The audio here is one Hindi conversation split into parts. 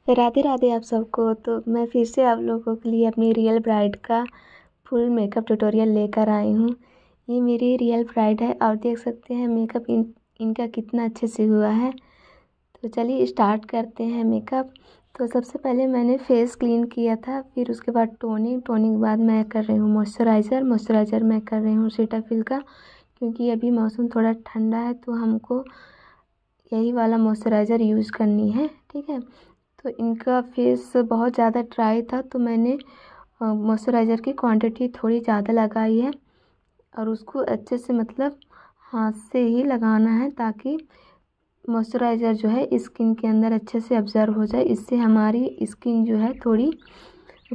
राधे राधे आप सबको। तो मैं फिर से आप लोगों के लिए अपनी रियल ब्राइड का फुल मेकअप ट्यूटोरियल लेकर आई हूँ। ये मेरी रियल ब्राइड है और देख सकते हैं मेकअप इनका कितना अच्छे से हुआ है। तो चलिए स्टार्ट करते हैं मेकअप। तो सबसे पहले मैंने फेस क्लीन किया था, फिर उसके बाद टोनिंग के बाद मैं कर रही हूँ मॉइस्चराइज़र मैं कर रही हूँ सीटाफिल का, क्योंकि अभी मौसम थोड़ा ठंडा है तो हमको यही वाला मॉइस्चराइज़र यूज़ करनी है। ठीक है, तो इनका फेस बहुत ज़्यादा ड्राई था तो मैंने मॉइस्चराइज़र की क्वांटिटी थोड़ी ज़्यादा लगाई है और उसको अच्छे से मतलब हाथ से ही लगाना है ताकि मॉइस्चराइज़र जो है स्किन के अंदर अच्छे से अब्ज़र्व हो जाए। इससे हमारी स्किन जो है थोड़ी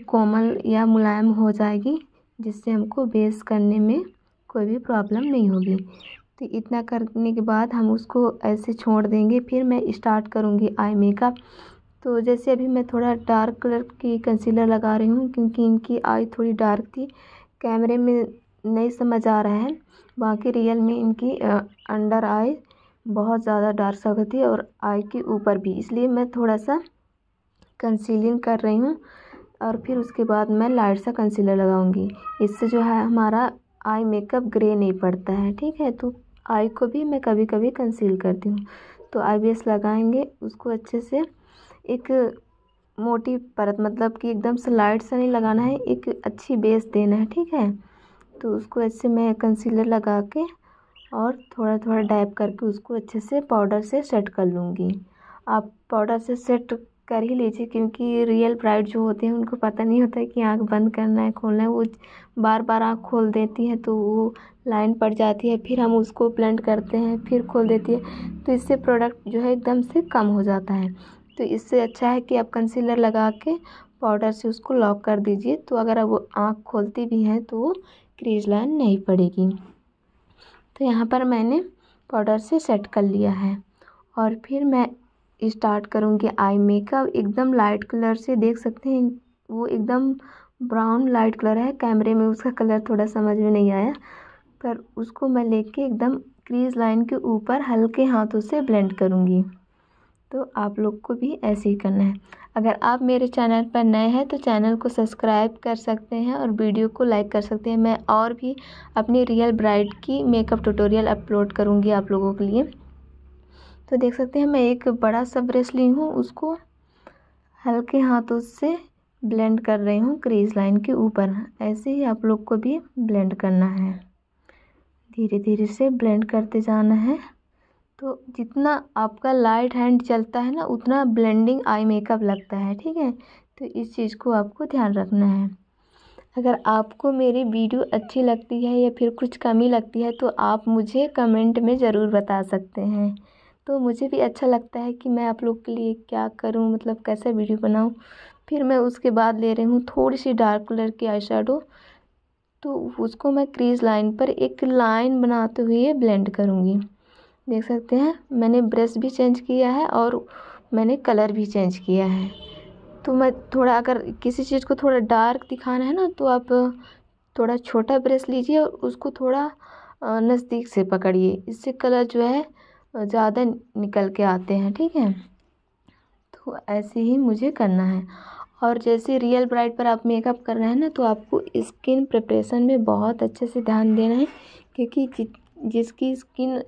कोमल या मुलायम हो जाएगी, जिससे हमको बेस करने में कोई भी प्रॉब्लम नहीं होगी। तो इतना करने के बाद हम उसको ऐसे छोड़ देंगे। फिर मैं स्टार्ट करूँगी आई मेकअप। तो जैसे अभी मैं थोड़ा डार्क कलर की कंसीलर लगा रही हूँ, क्योंकि इनकी आई थोड़ी डार्क थी, कैमरे में नहीं समझ आ रहा है, बाकी रियल में इनकी अंडर आई बहुत ज़्यादा डार्क सर्कल थी और आई के ऊपर भी, इसलिए मैं थोड़ा सा कंसीलिंग कर रही हूँ और फिर उसके बाद मैं लाइट सा कंसीलर लगाऊंगी। इससे जो है हमारा आई मेकअप ग्रे नहीं पड़ता है। ठीक है, तो आई को भी मैं कभी कभी कंसील करती हूँ। तो आई बेस लगाएंगे, उसको अच्छे से एक मोटी परत, मतलब कि एकदम से लाइट सा नहीं लगाना है, एक अच्छी बेस देना है। ठीक है, तो उसको ऐसे मैं कंसीलर लगा के और थोड़ा थोड़ा डैब करके उसको अच्छे से पाउडर से सेट कर लूँगी। आप पाउडर से सेट कर ही लीजिए, क्योंकि रियल ब्राइड जो होते हैं उनको पता नहीं होता है कि आँख बंद करना है खोलना है, वो बार बार आँख खोल देती हैं तो वो लाइन पड़ जाती है, फिर हम उसको ब्लेंड करते हैं, फिर खोल देती है, तो इससे प्रोडक्ट जो है एकदम से कम हो जाता है। तो इससे अच्छा है कि आप कंसीलर लगा के पाउडर से उसको लॉक कर दीजिए, तो अगर अब वो आँख खोलती भी हैं तो वो क्रीज लाइन नहीं पड़ेगी। तो यहाँ पर मैंने पाउडर से सेट कर लिया है और फिर मैं स्टार्ट करूँगी आई मेकअप। एकदम लाइट कलर से, देख सकते हैं वो एकदम ब्राउन लाइट कलर है, कैमरे में उसका कलर थोड़ा समझ में नहीं आया, पर उसको मैं लेके एकदम क्रीज लाइन के ऊपर हल्के हाथों से ब्लेंड करूँगी। तो आप लोग को भी ऐसे ही करना है। अगर आप मेरे चैनल पर नए हैं तो चैनल को सब्सक्राइब कर सकते हैं और वीडियो को लाइक कर सकते हैं। मैं और भी अपनी रियल ब्राइड की मेकअप ट्यूटोरियल अपलोड करूँगी आप लोगों के लिए। तो देख सकते हैं मैं एक बड़ा सा ब्रश ली हूँ, उसको हल्के हाथों से ब्लेंड कर रही हूँ क्रीज लाइन के ऊपर। ऐसे ही आप लोग को भी ब्लेंड करना है, धीरे धीरे से ब्लेंड करते जाना है। तो जितना आपका लाइट हैंड चलता है ना, उतना ब्लेंडिंग आई मेकअप लगता है। ठीक है, तो इस चीज़ को आपको ध्यान रखना है। अगर आपको मेरी वीडियो अच्छी लगती है या फिर कुछ कमी लगती है तो आप मुझे कमेंट में ज़रूर बता सकते हैं। तो मुझे भी अच्छा लगता है कि मैं आप लोग के लिए क्या करूं, मतलब कैसा वीडियो बनाऊं। फिर मैं उसके बाद ले रही हूँ थोड़ी सी डार्क कलर की आई शेडो, तो उसको मैं क्रीज लाइन पर एक लाइन बनाते हुए ब्लेंड करूँगी। देख सकते हैं मैंने ब्रश भी चेंज किया है और मैंने कलर भी चेंज किया है। तो मैं थोड़ा, अगर किसी चीज़ को थोड़ा डार्क दिखाना है ना, तो आप थोड़ा छोटा ब्रश लीजिए और उसको थोड़ा नज़दीक से पकड़िए, इससे कलर जो है ज़्यादा निकल के आते हैं। ठीक है, तो ऐसे ही मुझे करना है। और जैसे रियल ब्राइड पर आप मेकअप कर रहे हैं ना, तो आपको स्किन प्रिपरेशन में बहुत अच्छे से ध्यान देना है, क्योंकि जिसकी स्किन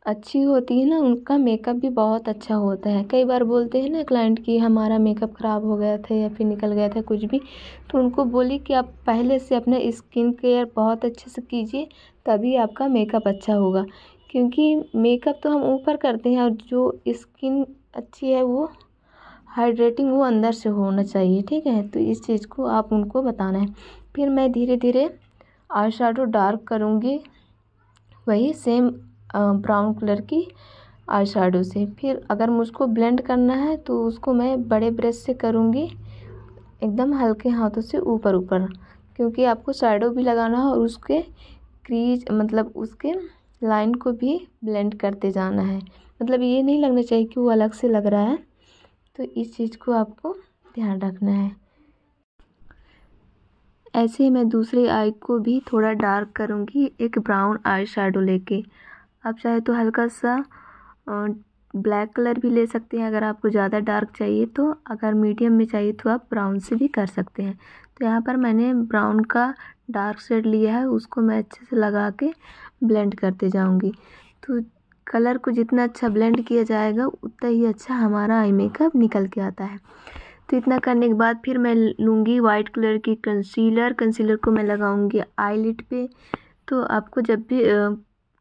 अच्छी होती है ना, उनका मेकअप भी बहुत अच्छा होता है। कई बार बोलते हैं ना क्लाइंट कि हमारा मेकअप ख़राब हो गया था या फिर निकल गया था कुछ भी, तो उनको बोलिए कि आप पहले से अपना स्किन केयर बहुत अच्छे से कीजिए, तभी आपका मेकअप अच्छा होगा। क्योंकि मेकअप तो हम ऊपर करते हैं और जो स्किन अच्छी है वो हाइड्रेटिंग वो अंदर से होना चाहिए। ठीक है, तो इस चीज़ को आप उनको बताना है। फिर मैं धीरे धीरे आई शेडो डार्क करूँगी, वही सेम ब्राउन कलर की आई शेडो से। फिर अगर मुझको ब्लेंड करना है तो उसको मैं बड़े ब्रश से करूँगी, एकदम हल्के हाथों से ऊपर ऊपर, क्योंकि आपको शेडो भी लगाना है और उसके क्रीज, मतलब उसके लाइन को भी ब्लेंड करते जाना है। मतलब ये नहीं लगना चाहिए कि वो अलग से लग रहा है, तो इस चीज़ को आपको ध्यान रखना है। ऐसे ही मैं दूसरी आई को भी थोड़ा डार्क करूँगी, एक ब्राउन आई शेडो लेके। आप चाहे तो हल्का सा ब्लैक कलर भी ले सकते हैं अगर आपको ज़्यादा डार्क चाहिए तो, अगर मीडियम में चाहिए तो आप ब्राउन से भी कर सकते हैं। तो यहाँ पर मैंने ब्राउन का डार्क शेड लिया है, उसको मैं अच्छे से लगा के ब्लेंड करते जाऊँगी। तो कलर को जितना अच्छा ब्लेंड किया जाएगा उतना ही अच्छा हमारा आई मेकअप निकल के आता है। तो इतना करने के बाद फिर मैं लूँगी वाइट कलर की कंसीलर को मैं लगाऊँगी आईलिड पे। तो आपको जब भी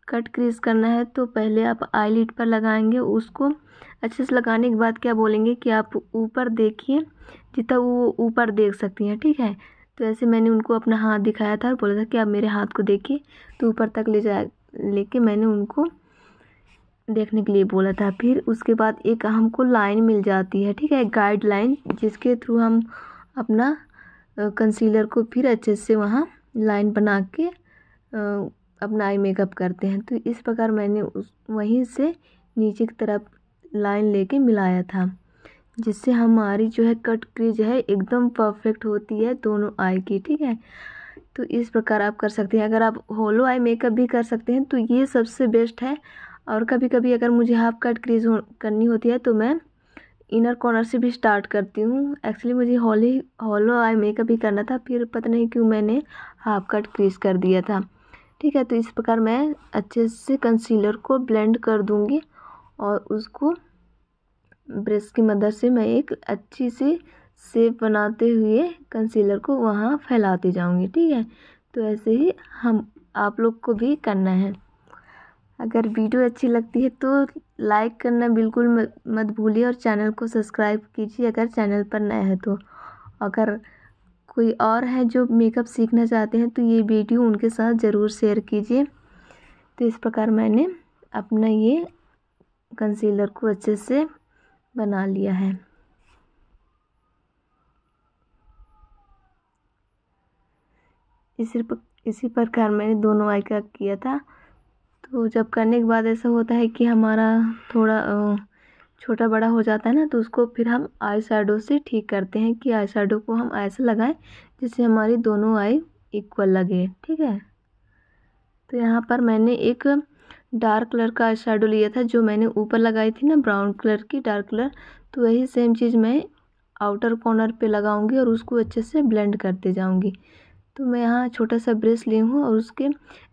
कट क्रीज करना है तो पहले आप आईलिड पर लगाएंगे, उसको अच्छे से लगाने के बाद क्या बोलेंगे कि आप ऊपर देखिए, जितना वो ऊपर देख सकती हैं, ठीक है। तो ऐसे मैंने उनको अपना हाथ दिखाया था और बोला था कि आप मेरे हाथ को देखिए, तो ऊपर तक लेके मैंने उनको देखने के लिए बोला था। फिर उसके बाद एक हमको लाइन मिल जाती है, ठीक है, गाइड लाइन, जिसके थ्रू हम अपना कंसीलर को फिर अच्छे से वहाँ लाइन बना के अपना आई मेकअप करते हैं। तो इस प्रकार मैंने वहीं से नीचे की तरफ लाइन लेके मिलाया था, जिससे हमारी जो है कट क्रीज है एकदम परफेक्ट होती है दोनों आई की, ठीक है। तो इस प्रकार आप कर सकते हैं। अगर आप होलो आई मेकअप भी कर सकते हैं तो ये सबसे बेस्ट है। और कभी कभी अगर मुझे हाफ कट क्रीज करनी होती है तो मैं इनर कॉर्नर से भी स्टार्ट करती हूँ। एक्चुअली मुझे होलो आई मेकअप भी करना था, फिर पता नहीं क्यों मैंने हाफ कट क्रीज कर दिया था, ठीक है। तो इस प्रकार मैं अच्छे से कंसीलर को ब्लेंड कर दूँगी और उसको ब्रश की मदद से मैं एक अच्छी सी शेप बनाते हुए कंसीलर को वहाँ फैलाते जाऊँगी, ठीक है। तो ऐसे ही आप लोग को भी करना है। अगर वीडियो अच्छी लगती है तो लाइक करना बिल्कुल मत भूलिए और चैनल को सब्सक्राइब कीजिए अगर चैनल पर नया है तो। अगर कोई और है जो मेकअप सीखना चाहते हैं तो ये वीडियो उनके साथ ज़रूर शेयर कीजिए। तो इस प्रकार मैंने अपना ये कंसीलर को अच्छे से बना लिया है। इसी प्रकार मैंने दोनों आई का किया था। तो जब करने के बाद ऐसा होता है कि हमारा थोड़ा छोटा बड़ा हो जाता है ना, तो उसको फिर हम आई शैडो से ठीक करते हैं कि आई शैडो को हम ऐसे लगाएं जिससे हमारी दोनों आई इक्वल लगे, ठीक है। तो यहाँ पर मैंने एक डार्क कलर का आई शैडो लिया था जो मैंने ऊपर लगाई थी ना, ब्राउन कलर की डार्क कलर। तो वही सेम चीज़ मैं आउटर कॉर्नर पे लगाऊंगी और उसको अच्छे से ब्लेंड करते जाऊंगी। तो मैं यहाँ छोटा सा ब्रश ली हूँ और उसके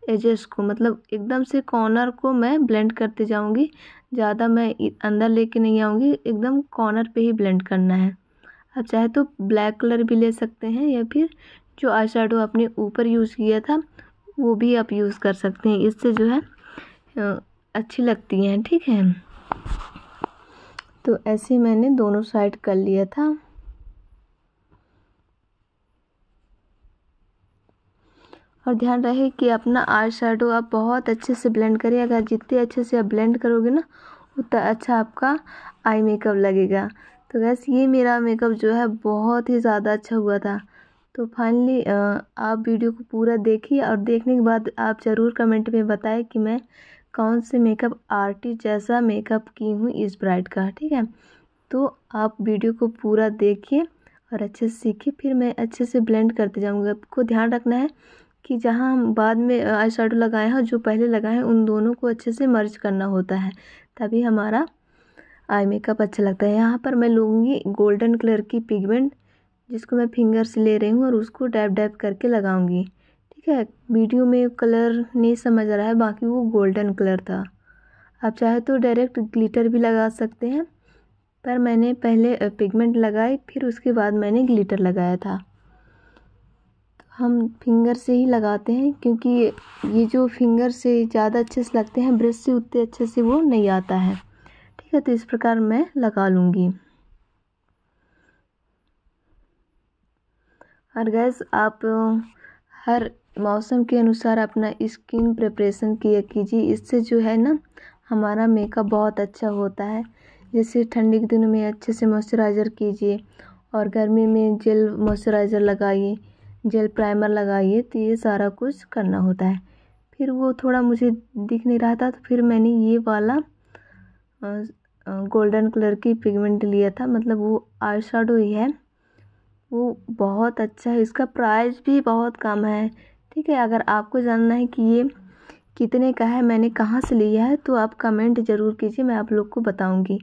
एजेस को, मतलब एकदम से कॉर्नर को मैं ब्लेंड करते जाऊंगी। ज़्यादा मैं अंदर लेके नहीं आऊँगी, एकदम कॉर्नर पे ही ब्लेंड करना है। आप चाहे तो ब्लैक कलर भी ले सकते हैं या फिर जो आई शैडो आपने ऊपर यूज़ किया था वो भी आप यूज़ कर सकते हैं, इससे जो है अच्छी लगती हैं, ठीक है। तो ऐसे मैंने दोनों साइड कर लिया था। और ध्यान रहे कि अपना आई शैडो आप बहुत अच्छे से ब्लेंड करें। अगर जितने अच्छे से आप ब्लेंड करोगे ना उतना अच्छा आपका आई मेकअप लगेगा। तो गैस ये मेरा मेकअप जो है बहुत ही ज़्यादा अच्छा हुआ था। तो फाइनली आप वीडियो को पूरा देखिए और देखने के बाद आप ज़रूर कमेंट में बताएं कि मैं कौन से मेकअप आर्टिस्ट जैसा मेकअप की हूँ इस ब्राइड का, ठीक है। तो आप वीडियो को पूरा देखिए और अच्छे से सीखिए। फिर मैं अच्छे से ब्लेंड करते जाऊँगी। आपको ध्यान रखना है कि जहाँ हम बाद में आई शैडो लगाए हैं और जो पहले लगाए हैं उन दोनों को अच्छे से मर्ज करना होता है, तभी हमारा आई मेकअप अच्छा लगता है। यहाँ पर मैं लूँगी गोल्डन कलर की पिगमेंट, जिसको मैं फिंगर से ले रही हूँ और उसको डैब डैब करके लगाऊंगी, ठीक है। वीडियो में कलर नहीं समझ आ रहा है, बाकी वो गोल्डन कलर था। आप चाहे तो डायरेक्ट ग्लिटर भी लगा सकते हैं, पर मैंने पहले पिगमेंट लगाई फिर उसके बाद मैंने ग्लिटर लगाया था। हम फिंगर से ही लगाते हैं क्योंकि ये जो फिंगर से ज़्यादा अच्छे से लगते हैं, ब्रश से उतने अच्छे से वो नहीं आता है, ठीक है। तो इस प्रकार मैं लगा लूँगी। और गैस आप हर मौसम के अनुसार अपना स्किन प्रिपरेशन किया कीजिए, इससे जो है ना हमारा मेकअप बहुत अच्छा होता है। जैसे ठंडी के दिनों में अच्छे से मॉइस्चराइज़र कीजिए और गर्मी में जेल मॉइस्चराइज़र लगाइए, जेल प्राइमर लगाइए। तो ये सारा कुछ करना होता है। फिर वो थोड़ा मुझे दिख नहीं रहा था तो फिर मैंने ये वाला गोल्डन कलर की पिगमेंट लिया था, मतलब वो आई शैडो ही है, वो बहुत अच्छा है। इसका प्राइस भी बहुत कम है, ठीक है। अगर आपको जानना है कि ये कितने का है, मैंने कहाँ से लिया है, तो आप कमेंट ज़रूर कीजिए, मैं आप लोग को बताऊंगी।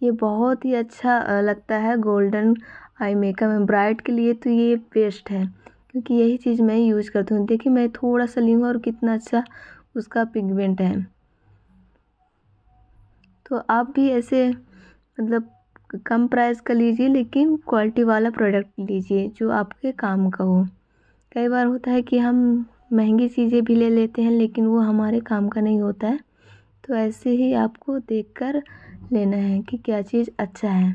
ये बहुत ही अच्छा लगता है गोल्डन आई मेकअप में ब्राइड के लिए, तो ये बेस्ट है क्योंकि यही चीज़ मैं यूज करती हूँ। देखिए मैं थोड़ा सा ली हूँ और कितना अच्छा उसका पिगमेंट है। तो आप भी ऐसे मतलब कम प्राइस का लीजिए लेकिन क्वालिटी वाला प्रोडक्ट लीजिए जो आपके काम का हो। कई बार होता है कि हम महंगी चीज़ें भी ले लेते हैं लेकिन वो हमारे काम का नहीं होता है। तो ऐसे ही आपको देखकर लेना है कि क्या चीज़ अच्छा है।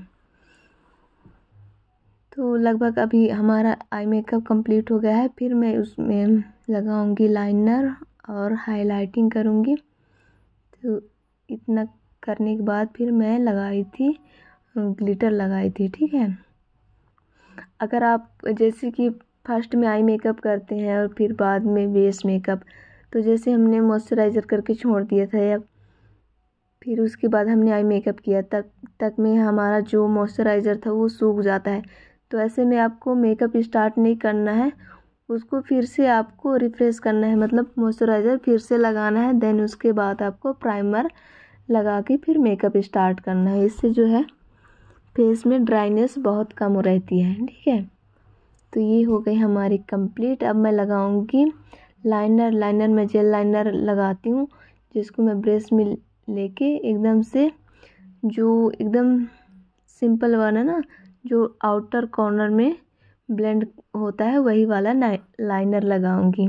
तो लगभग अभी हमारा आई मेकअप कंप्लीट हो गया है। फिर मैं उसमें लगाऊंगी लाइनर और हाइलाइटिंग करूंगी। तो इतना करने के बाद फिर मैं लगाई थी ग्लिटर लगाई थी। ठीक है, अगर आप जैसे कि फर्स्ट में आई मेकअप करते हैं और फिर बाद में बेस मेकअप, तो जैसे हमने मॉइस्चराइज़र करके छोड़ दिया था या फिर उसके बाद हमने आई मेकअप किया, तब तक में हमारा जो मॉइस्चराइज़र था वो सूख जाता है। तो ऐसे में आपको मेकअप स्टार्ट नहीं करना है, उसको फिर से आपको रिफ्रेश करना है, मतलब मॉइस्चराइज़र फिर से लगाना है। देन उसके बाद आपको प्राइमर लगा के फिर मेकअप स्टार्ट करना है। इससे जो है फेस में ड्राइनेस बहुत कम रहती है। ठीक है, तो ये हो गई हमारी कंप्लीट। अब मैं लगाऊंगी लाइनर। लाइनर में जेल लाइनर लगाती हूँ जिसको मैं ब्रश में लेके एकदम से जो एकदम सिंपल वाला ना जो आउटर कॉर्नर में ब्लेंड होता है वही वाला लाइनर लगाऊंगी।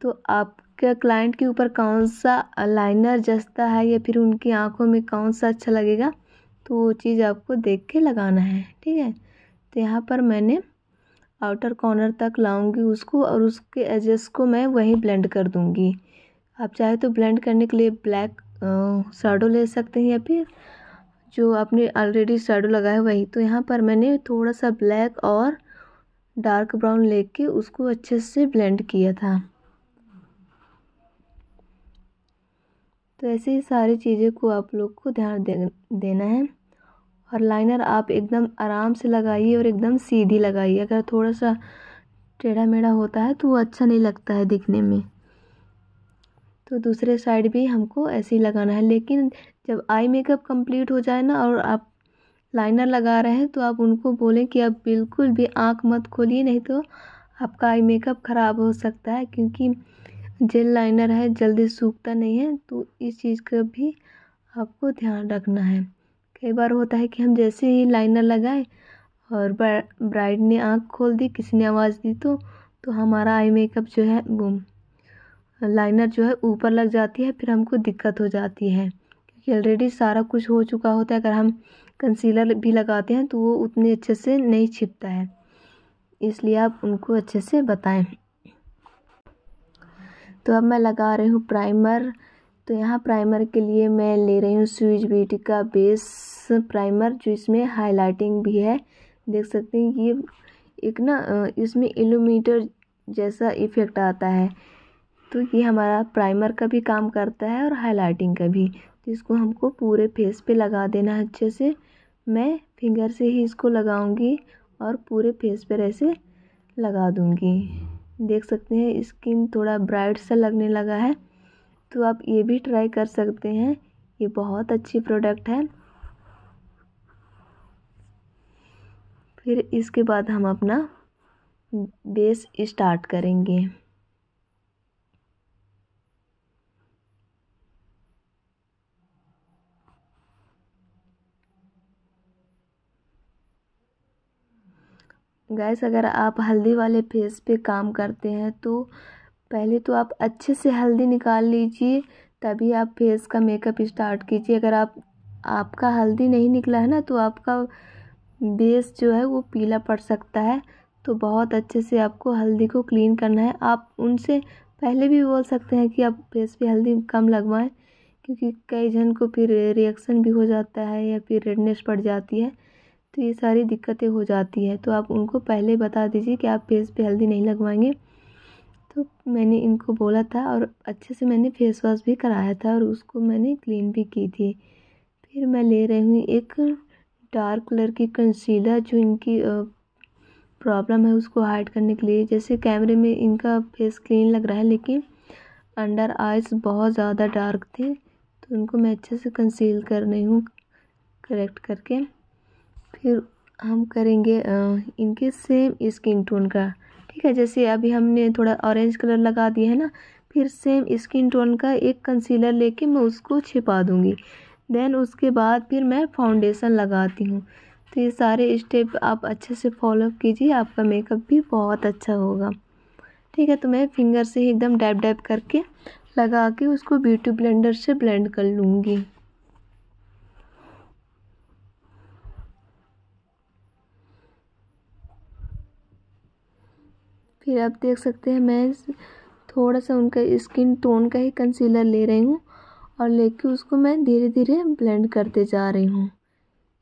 तो आपके क्लाइंट के ऊपर कौन सा लाइनर जचता है या फिर उनकी आंखों में कौन सा अच्छा लगेगा, तो वो चीज़ आपको देख के लगाना है। ठीक है, तो यहाँ पर मैंने आउटर कॉर्नर तक लाऊंगी उसको और उसके एजेस को मैं वहीं ब्लेंड कर दूंगी। आप चाहे तो ब्लेंड करने के लिए ब्लैक शैडो ले सकते हैं या फिर जो आपने ऑलरेडी शैडो लगाया है वही। तो यहाँ पर मैंने थोड़ा सा ब्लैक और डार्क ब्राउन लेके उसको अच्छे से ब्लेंड किया था। तो ऐसे ही सारी चीज़ें को आप लोग को ध्यान देना है। और लाइनर आप एकदम आराम से लगाइए और एकदम सीधी लगाइए। अगर थोड़ा सा टेढ़ा मेढ़ा होता है तो वो अच्छा नहीं लगता है दिखने में। तो दूसरे साइड भी हमको ऐसे ही लगाना है। लेकिन जब आई मेकअप कंप्लीट हो जाए ना और आप लाइनर लगा रहे हैं तो आप उनको बोलें कि आप बिल्कुल भी आँख मत खोलिए, नहीं तो आपका आई मेकअप ख़राब हो सकता है क्योंकि जेल लाइनर है, जल्दी सूखता नहीं है। तो इस चीज़ का भी आपको ध्यान रखना है। कई बार होता है कि हम जैसे ही लाइनर लगाए और ब्राइड ने आँख खोल दी, किसी ने आवाज़ दी तो हमारा आई मेकअप जो है वो लाइनर जो है ऊपर लग जाती है, फिर हमको दिक्कत हो जाती है क्योंकि ऑलरेडी सारा कुछ हो चुका होता है। अगर हम कंसीलर भी लगाते हैं तो वो उतने अच्छे से नहीं छिपता है, इसलिए आप उनको अच्छे से बताएं। तो अब मैं लगा रही हूँ प्राइमर। तो यहाँ प्राइमर के लिए मैं ले रही हूँ स्विस ब्यूटी का बेस प्राइमर जो इसमें हाइलाइटिंग भी है। देख सकते हैं ये एक ना इसमें इल्यूमिनेटर जैसा इफ़ेक्ट आता है। तो ये हमारा प्राइमर का भी काम करता है और हाइलाइटिंग का भी। तो इसको हमको पूरे फेस पे लगा देना है अच्छे से। मैं फिंगर से ही इसको लगाऊंगी और पूरे फेस पर ऐसे लगा दूंगी। देख सकते हैं स्किन थोड़ा ब्राइट सा लगने लगा है। तो आप ये भी ट्राई कर सकते हैं, ये बहुत अच्छी प्रोडक्ट है। फिर इसके बाद हम अपना बेस स्टार्ट करेंगे। गैस अगर आप हल्दी वाले फेस पे काम करते हैं तो पहले तो आप अच्छे से हल्दी निकाल लीजिए, तभी आप फेस का मेकअप स्टार्ट कीजिए। अगर आपका हल्दी नहीं निकला है ना तो आपका बेस जो है वो पीला पड़ सकता है। तो बहुत अच्छे से आपको हल्दी को क्लीन करना है। आप उनसे पहले भी बोल सकते हैं कि आप फेस पे हल्दी कम लगवाएं क्योंकि कई जन को फिर रिएक्शन भी हो जाता है या फिर रेडनेस पड़ जाती है, तो ये सारी दिक्कतें हो जाती है। तो आप उनको पहले बता दीजिए कि आप फेस पे हल्दी नहीं लगवाएंगे। तो मैंने इनको बोला था और अच्छे से मैंने फेस वॉश भी कराया था और उसको मैंने क्लीन भी की थी। फिर मैं ले रही हूँ एक डार्क कलर की कंसीलर जो इनकी प्रॉब्लम है उसको हाइड करने के लिए। जैसे कैमरे में इनका फेस क्लीन लग रहा है लेकिन अंडर आइज बहुत ज़्यादा डार्क थे, तो उनको मैं अच्छे से कंसील कर रही हूँ करेक्ट करके। फिर हम करेंगे इनके सेम स्किन टोन का, ठीक है। जैसे अभी हमने थोड़ा ऑरेंज कलर लगा दिया है ना, फिर सेम स्किन टोन का एक कंसीलर लेके मैं उसको छिपा दूँगी। देन उसके बाद फिर मैं फाउंडेशन लगाती हूँ। तो ये सारे स्टेप आप अच्छे से फॉलो कीजिए, आपका मेकअप भी बहुत अच्छा होगा, ठीक है। तो मैं फिंगर से ही एकदम डैब डैब करके लगा के उसको ब्यूटी ब्लेंडर से ब्लेंड कर लूँगी। फिर आप देख सकते हैं मैं थोड़ा सा उनका स्किन टोन का ही कंसीलर ले रही हूँ और लेके उसको मैं धीरे धीरे ब्लेंड करते जा रही हूँ।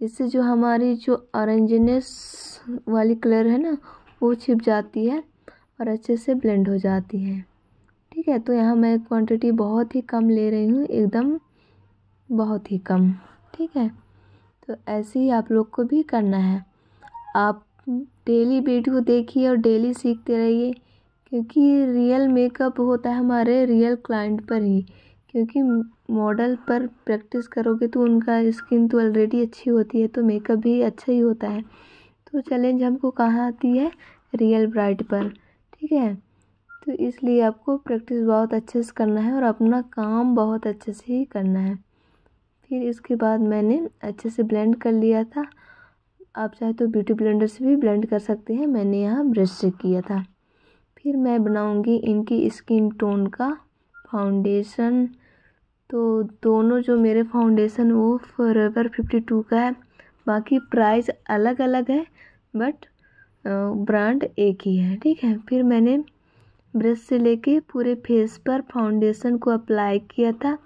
इससे जो हमारी जो ऑरेंजनेस वाली कलर है ना, वो छिप जाती है और अच्छे से ब्लेंड हो जाती है, ठीक है। तो यहाँ मैं क्वांटिटी बहुत ही कम ले रही हूँ, एकदम बहुत ही कम, ठीक है। तो ऐसे ही आप लोग को भी करना है। आप डेली वीडियो देखिए और डेली सीखते रहिए, क्योंकि रियल मेकअप होता है हमारे रियल क्लाइंट पर ही। क्योंकि मॉडल पर प्रैक्टिस करोगे तो उनका स्किन तो ऑलरेडी अच्छी होती है, तो मेकअप भी अच्छा ही होता है। तो चैलेंज हमको कहाँ आती है, रियल ब्राइड पर, ठीक है। तो इसलिए आपको प्रैक्टिस बहुत अच्छे से करना है और अपना काम बहुत अच्छे से ही करना है। फिर इसके बाद मैंने अच्छे से ब्लेंड कर लिया था। आप चाहे तो ब्यूटी ब्लेंडर से भी ब्लेंड कर सकते हैं, मैंने यहाँ ब्रश से किया था। फिर मैं बनाऊंगी इनकी स्किन टोन का फाउंडेशन। तो दोनों जो मेरे फाउंडेशन वो फॉरएवर 52 का है, बाकी प्राइस अलग अलग है बट ब्रांड एक ही है, ठीक है। फिर मैंने ब्रश से लेके पूरे फेस पर फाउंडेशन को अप्लाई किया था।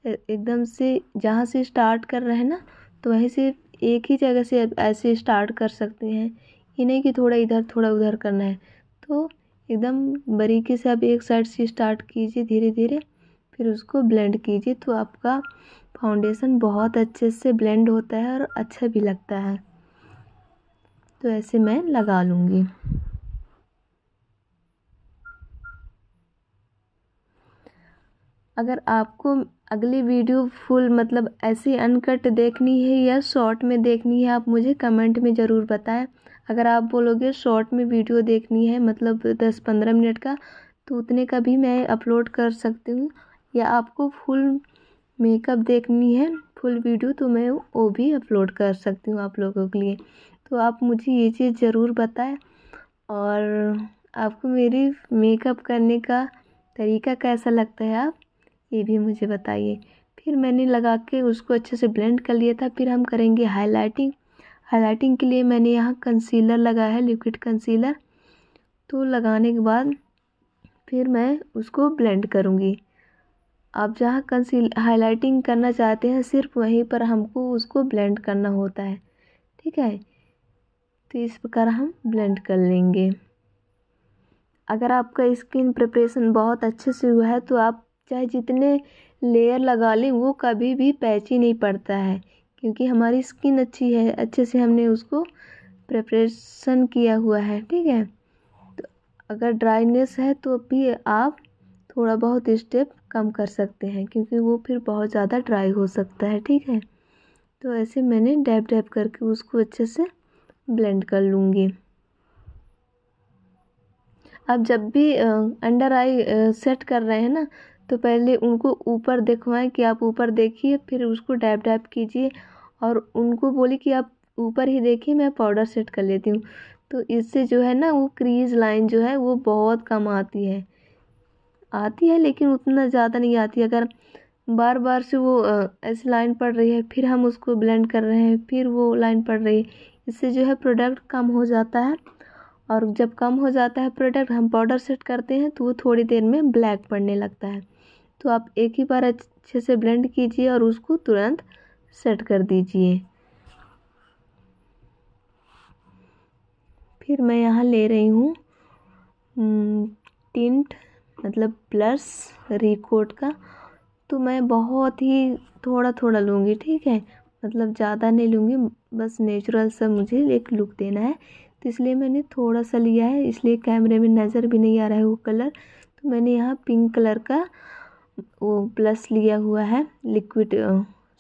एकदम से जहाँ से स्टार्ट कर रहे हैं ना, तो वहीं से एक ही जगह से ऐसे स्टार्ट कर सकते हैं, ये नहीं कि थोड़ा इधर थोड़ा उधर करना है। तो एकदम बारीकी से आप एक साइड से स्टार्ट कीजिए धीरे धीरे, फिर उसको ब्लेंड कीजिए, तो आपका फाउंडेशन बहुत अच्छे से ब्लेंड होता है और अच्छा भी लगता है। तो ऐसे मैं लगा लूँगी। अगर आपको अगली वीडियो फुल मतलब ऐसी अनकट देखनी है या शॉर्ट में देखनी है, आप मुझे कमेंट में ज़रूर बताएं। अगर आप बोलोगे शॉर्ट में वीडियो देखनी है मतलब 10-15 मिनट का, तो उतने का भी मैं अपलोड कर सकती हूँ। या आपको फुल मेकअप देखनी है फुल वीडियो, तो मैं वो भी अपलोड कर सकती हूँ आप लोगों के लिए। तो आप मुझे ये चीज़ ज़रूर बताएं और आपको मेरी मेकअप करने का तरीका कैसा लगता है, आप ये भी मुझे बताइए। फिर मैंने लगा के उसको अच्छे से ब्लेंड कर लिया था। फिर हम करेंगे हाइलाइटिंग। हाइलाइटिंग के लिए मैंने यहाँ कंसीलर लगाया है, लिक्विड कंसीलर। तो लगाने के बाद फिर मैं उसको ब्लेंड करूँगी। आप जहाँ हाइलाइटिंग करना चाहते हैं सिर्फ वहीं पर हमको उसको ब्लेंड करना होता है, ठीक है। तो इस प्रकार हम ब्लेंड कर लेंगे। अगर आपका स्किन प्रिपरेशन बहुत अच्छे से हुआ है तो आप चाहे जितने लेयर लगा लें वो कभी भी पैची नहीं पड़ता है, क्योंकि हमारी स्किन अच्छी है, अच्छे से हमने उसको प्रिपरेशन किया हुआ है, ठीक है। तो अगर ड्राइनेस है तो भी आप थोड़ा बहुत स्टेप कम कर सकते हैं, क्योंकि वो फिर बहुत ज़्यादा ड्राई हो सकता है, ठीक है। तो ऐसे मैंने डैब डैब करके उसको अच्छे से ब्लेंड कर लूँगी। आप जब भी अंडर आई सेट कर रहे हैं ना, तो पहले उनको ऊपर दिखवाएं कि आप ऊपर देखिए, फिर उसको डैब डैब कीजिए और उनको बोलिए कि आप ऊपर ही देखिए, मैं पाउडर सेट कर लेती हूँ। तो इससे जो है ना वो क्रीज लाइन जो है वो बहुत कम आती है लेकिन उतना ज़्यादा नहीं आती। अगर बार बार से वो ऐसी लाइन पड़ रही है, फिर हम उसको ब्लेंड कर रहे हैं, फिर वो लाइन पड़ रही है, इससे जो है प्रोडक्ट कम हो जाता है। और जब कम हो जाता है प्रोडक्ट, हम पाउडर सेट करते हैं तो वो थोड़ी देर में ब्लैक पड़ने लगता है। तो आप एक ही बार अच्छे से ब्लेंड कीजिए और उसको तुरंत सेट कर दीजिए। फिर मैं यहाँ ले रही हूँ टिंट मतलब ब्लश रिकोट का। तो मैं बहुत ही थोड़ा थोड़ा लूँगी, ठीक है, मतलब ज़्यादा नहीं लूँगी, बस नेचुरल सा मुझे एक लुक देना है, तो इसलिए मैंने थोड़ा सा लिया है, इसलिए कैमरे में नज़र भी नहीं आ रहा है वो कलर। तो मैंने यहाँ पिंक कलर का वो ब्लश लिया हुआ है, लिक्विड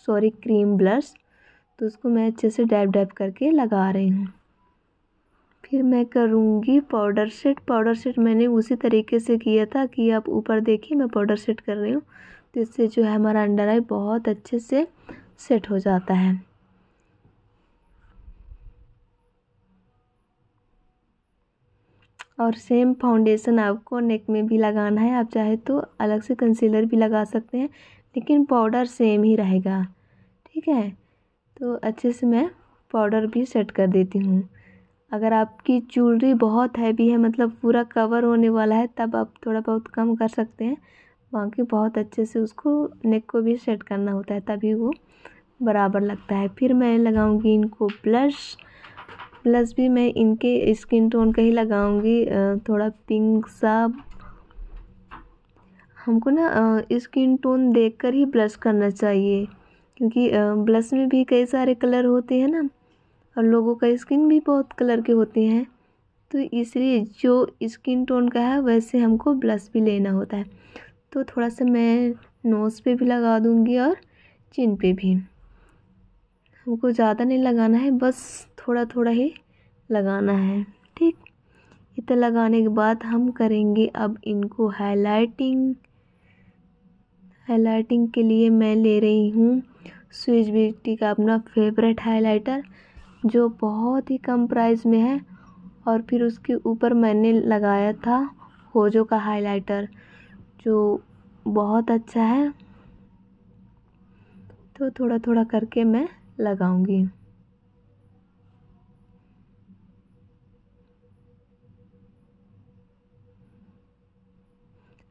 क्रीम ब्लश। तो उसको मैं अच्छे से डैब डैब करके लगा रही हूँ। फिर मैं करूँगी पाउडर सेट। पाउडर सेट मैंने उसी तरीके से किया था कि आप ऊपर देखिए मैं पाउडर सेट कर रही हूँ। तो इससे जो है हमारा अंडर आई बहुत अच्छे से सेट हो जाता है। और सेम फाउंडेशन आपको नेक में भी लगाना है। आप चाहे तो अलग से कंसीलर भी लगा सकते हैं, लेकिन पाउडर सेम ही रहेगा, ठीक है। तो अच्छे से मैं पाउडर भी सेट कर देती हूँ। अगर आपकी ज्वेलरी बहुत हैवी है, मतलब पूरा कवर होने वाला है, तब आप थोड़ा बहुत कम कर सकते हैं। बाकी बहुत अच्छे से उसको नेक को भी सेट करना होता है, तभी वो बराबर लगता है। फिर मैं लगाऊंगी इनको ब्लश भी मैं इनके स्किन टोन का ही लगाऊंगी, थोड़ा पिंक सा। हमको ना स्किन टोन देखकर ही ब्लश करना चाहिए, क्योंकि ब्लश में भी कई सारे कलर होते हैं ना, और लोगों का स्किन भी बहुत कलर के होते हैं। तो इसलिए जो स्किन टोन का है वैसे हमको ब्लश भी लेना होता है। तो थोड़ा सा मैं नोज़ पे भी लगा दूंगी और चिन पे भी। हमको ज़्यादा नहीं लगाना है, बस थोड़ा थोड़ा ही लगाना है, ठीक। इतना लगाने के बाद हम करेंगे अब इनको हाइलाइटिंग के लिए मैं ले रही हूँ स्विस ब्यूटी का अपना फेवरेट हाइलाइटर, जो बहुत ही कम प्राइस में है। और फिर उसके ऊपर मैंने लगाया था होजो का हाइलाइटर, जो बहुत अच्छा है। तो थोड़ा थोड़ा करके मैं लगाऊंगी।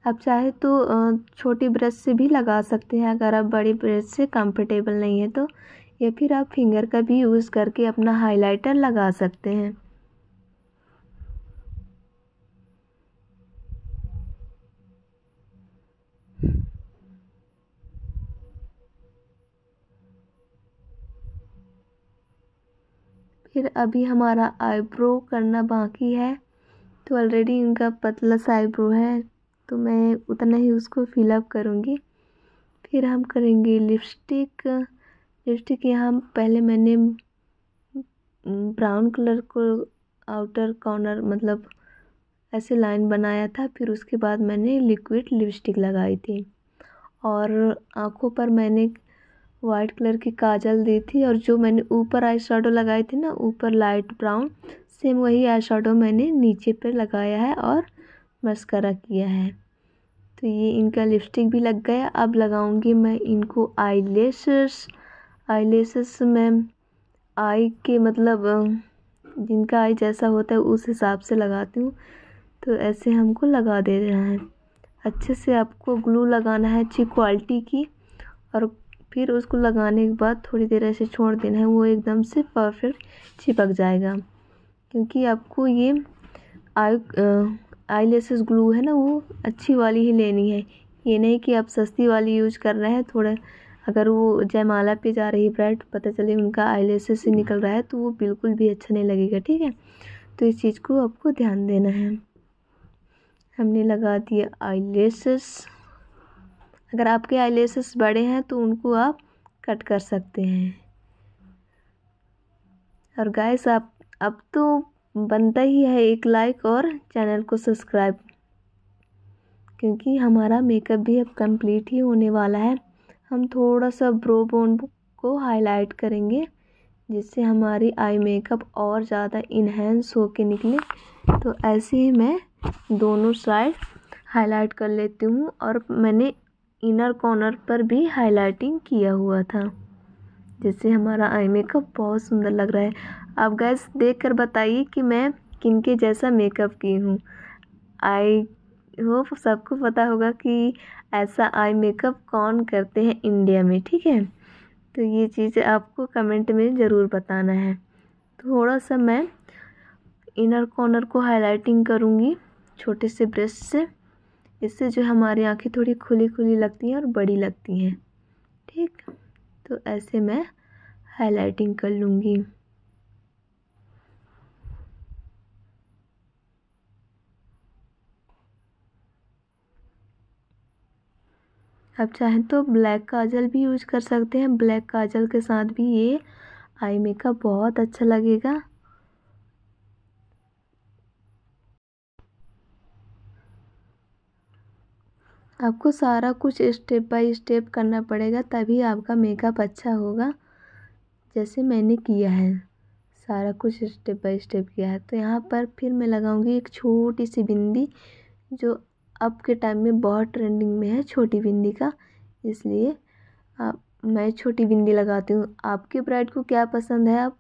आप चाहे तो छोटी ब्रश से भी लगा सकते हैं, अगर आप बड़ी ब्रश से कंफर्टेबल नहीं है तो, या फिर आप फिंगर का भी यूज़ करके अपना हाइलाइटर लगा सकते हैं। फिर अभी हमारा आईब्रो करना बाकी है। तो ऑलरेडी इनका पतला सा आईब्रो है, तो मैं उतना ही उसको फिलअप करूँगी। फिर हम करेंगे लिपस्टिक यहाँ पहले मैंने ब्राउन कलर को आउटर कॉर्नर मतलब ऐसे लाइन बनाया था। फिर उसके बाद मैंने लिक्विड लिपस्टिक लगाई थी, और आँखों पर मैंने वाइट कलर की काजल दी थी। और जो मैंने ऊपर आई शेडो लगाई थी ना, ऊपर लाइट ब्राउन, सेम वही आई शेडो मैंने नीचे पर लगाया है और मस्करा किया है। तो ये इनका लिपस्टिक भी लग गया। अब लगाऊंगी मैं इनको आईलेसेस में आई के मतलब जिनका आई जैसा होता है उस हिसाब से लगाती हूँ। तो ऐसे हमको लगा दे रहा है। अच्छे से आपको ग्लू लगाना है अच्छी क्वालिटी की, और फिर उसको लगाने के बाद थोड़ी देर ऐसे छोड़ देना है, वो एकदम से परफेक्ट चिपक जाएगा। क्योंकि आपको ये आईलेसेस ग्लू है ना, वो अच्छी वाली ही लेनी है। ये नहीं कि आप सस्ती वाली यूज कर रहे हैं। थोड़ा अगर वो जयमाला पे जा रही ब्राइड, पता चले उनका आईलेसेस से निकल रहा है, तो वो बिल्कुल भी अच्छा नहीं लगेगा, ठीक है। तो इस चीज़ को आपको ध्यान देना है। हमने लगा दिया आईलेसेस। अगर आपके आईलेसेस बड़े हैं तो उनको आप कट कर सकते हैं। और गाइस आप अब तो बनता ही है एक लाइक और चैनल को सब्सक्राइब, क्योंकि हमारा मेकअप भी अब कंप्लीट ही होने वाला है। हम थोड़ा सा ब्रो बोन को हाईलाइट करेंगे, जिससे हमारी आई मेकअप और ज़्यादा इन्हेंस होके निकले। तो ऐसे ही मैं दोनों साइड हाईलाइट कर लेती हूँ, और मैंने इनर कॉर्नर पर भी हाईलाइटिंग किया हुआ था, जिससे हमारा आई मेकअप बहुत सुंदर लग रहा है। आप गैस देख कर बताइए कि मैं किनके जैसा मेकअप की हूँ। आई होप सबको पता होगा कि ऐसा आई मेकअप कौन करते हैं इंडिया में, ठीक है। तो ये चीज़ें आपको कमेंट में ज़रूर बताना है। थोड़ा सा मैं इनर कॉर्नर को हाईलाइटिंग करूँगी छोटे से ब्रश से। इससे जो हमारी आँखें थोड़ी खुली खुली लगती हैं और बड़ी लगती हैं, ठीक। तो ऐसे मैं हाईलाइटिंग कर लूँगी। आप चाहें तो ब्लैक काजल भी यूज कर सकते हैं। ब्लैक काजल के साथ भी ये आई मेकअप बहुत अच्छा लगेगा। आपको सारा कुछ स्टेप बाय स्टेप करना पड़ेगा, तभी आपका मेकअप अच्छा होगा। जैसे मैंने किया है, सारा कुछ स्टेप बाय स्टेप किया है। तो यहाँ पर फिर मैं लगाऊंगी एक छोटी सी बिंदी, जो अब के टाइम में बहुत ट्रेंडिंग में है, छोटी बिंदी का। इसलिए मैं छोटी बिंदी लगाती हूँ। आपके ब्राइड को क्या पसंद है, आप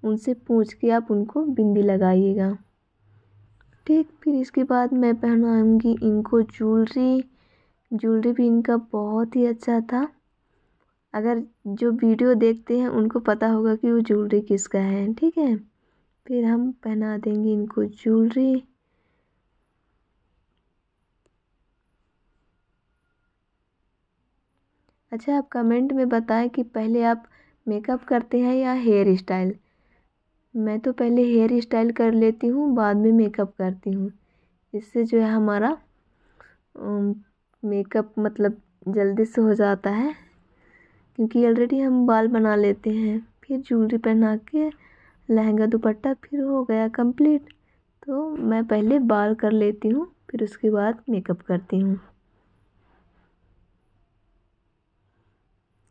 उनसे पूछ के आप उनको बिंदी लगाइएगा। ठीक, फिर इसके बाद मैं पहनाऊँगी इनको ज्वेलरी भी इनका बहुत ही अच्छा था। अगर जो वीडियो देखते हैं उनको पता होगा कि वो ज्वेलरी किसका है। ठीक है, फिर हम पहना देंगे इनको ज्वेलरी। अच्छा, आप कमेंट में बताएं कि पहले आप मेकअप करते हैं या हेयर स्टाइल। मैं तो पहले हेयर स्टाइल कर लेती हूँ, बाद में मेकअप करती हूँ। इससे जो है हमारा मेकअप मतलब जल्दी से हो जाता है, क्योंकि ऑलरेडी हम बाल बना लेते हैं। फिर ज्वेलरी पहना के लहंगा दुपट्टा फिर हो गया कंप्लीट। तो मैं पहले बाल कर लेती हूँ, फिर उसके बाद मेकअप करती हूँ।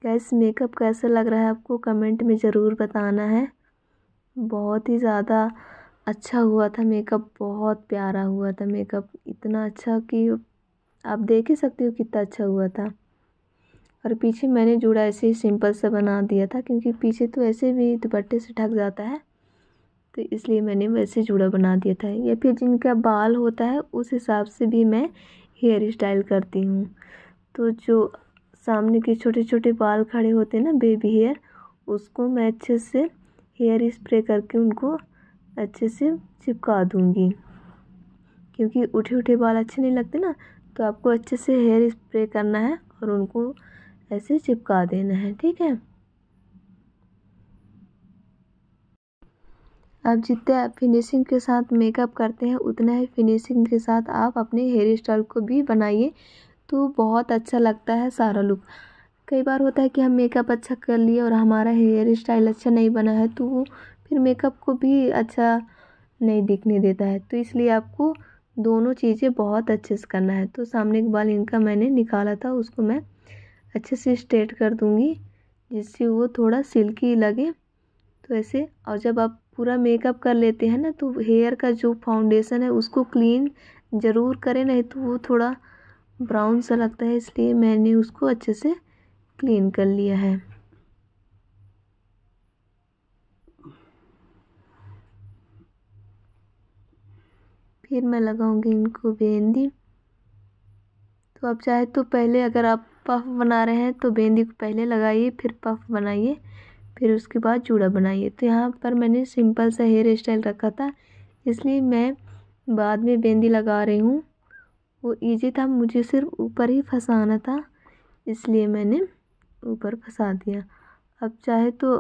गाइस, मेकअप कैसा लग रहा है आपको कमेंट में ज़रूर बताना है। बहुत ही ज़्यादा अच्छा हुआ था मेकअप, बहुत प्यारा हुआ था मेकअप, इतना अच्छा कि आप देख ही सकते हो कितना अच्छा हुआ था। और पीछे मैंने जूड़ा ऐसे ही सिंपल सा बना दिया था, क्योंकि पीछे तो ऐसे भी दुपट्टे से ढक जाता है, तो इसलिए मैंने वैसे जूड़ा बना दिया था। या फिर जिनका बाल होता है उस हिसाब से भी मैं हेयर स्टाइल करती हूँ। तो जो सामने के छोटे छोटे बाल खड़े होते हैं ना, बेबी हेयर, उसको मैं अच्छे से हेयर स्प्रे करके उनको अच्छे से चिपका दूँगी, क्योंकि उठे उठे बाल अच्छे नहीं लगते ना। तो आपको अच्छे से हेयर स्प्रे करना है और उनको ऐसे चिपका देना है। ठीक है, आप जितना फिनिशिंग के साथ मेकअप करते हैं उतना ही फिनिशिंग के साथ आप अपने हेयर स्टाइल को भी बनाइए, तो बहुत अच्छा लगता है सारा लुक। कई बार होता है कि हम मेकअप अच्छा कर लिए और हमारा हेयर स्टाइल अच्छा नहीं बना है, तो वो फिर मेकअप को भी अच्छा नहीं दिखने देता है। तो इसलिए आपको दोनों चीज़ें बहुत अच्छे से करना है। तो सामने के बाल इनका मैंने निकाला था, उसको मैं अच्छे से स्ट्रेट कर दूँगी, जिससे वो थोड़ा सिल्की लगे। तो ऐसे, और जब आप पूरा मेकअप कर लेते हैं ना, तो हेयर का जो फाउंडेशन है उसको क्लीन ज़रूर करें, नहीं तो वो थोड़ा ब्राउन सा लगता है। इसलिए मैंने उसको अच्छे से क्लीन कर लिया है। फिर मैं लगाऊंगी इनको बिंदी। तो आप चाहे तो पहले, अगर आप पफ बना रहे हैं तो बिंदी को पहले लगाइए, फिर पफ बनाइए, फिर उसके बाद जूड़ा बनाइए। तो यहाँ पर मैंने सिंपल सा हेयर स्टाइल रखा था, इसलिए मैं बाद में बिंदी लगा रही हूँ। वो इजी था, मुझे सिर्फ ऊपर ही फंसाना था, इसलिए मैंने ऊपर फंसा दिया। अब चाहे तो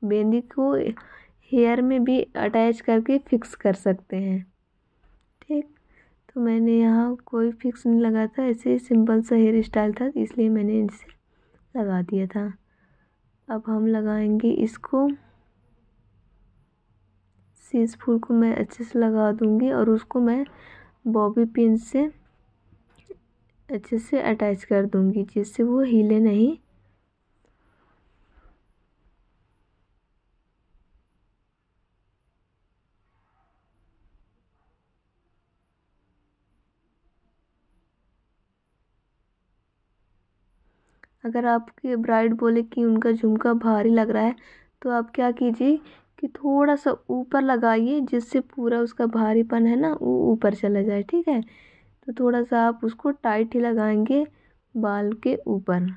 बिंदी को हेयर में भी अटैच करके फिक्स कर सकते हैं। ठीक, तो मैंने यहाँ कोई फिक्स नहीं लगा था, ऐसे ही सिंपल सा हेयर स्टाइल था, इसलिए मैंने इसे लगा दिया था। अब हम लगाएंगे इसको, शीश फूल को मैं अच्छे से लगा दूँगी और उसको मैं बॉबी पिन से अच्छे से अटैच कर दूँगी, जिससे वो हिले नहीं। अगर आपके ब्राइड बोले कि उनका झुमका भारी लग रहा है, तो आप क्या कीजिए कि थोड़ा सा ऊपर लगाइए, जिससे पूरा उसका भारीपन है ना वो ऊपर चला जाए। ठीक है, तो थोड़ा सा आप उसको टाइट ही लगाएंगे बाल के ऊपर।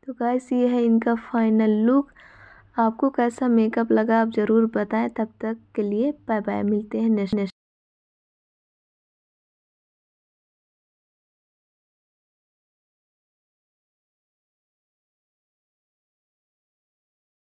तो गाइस, ये है इनका फाइनल लुक। आपको कैसा मेकअप लगा आप ज़रूर बताएं। तब तक के लिए बाय बाय, मिलते हैं नेक्स्ट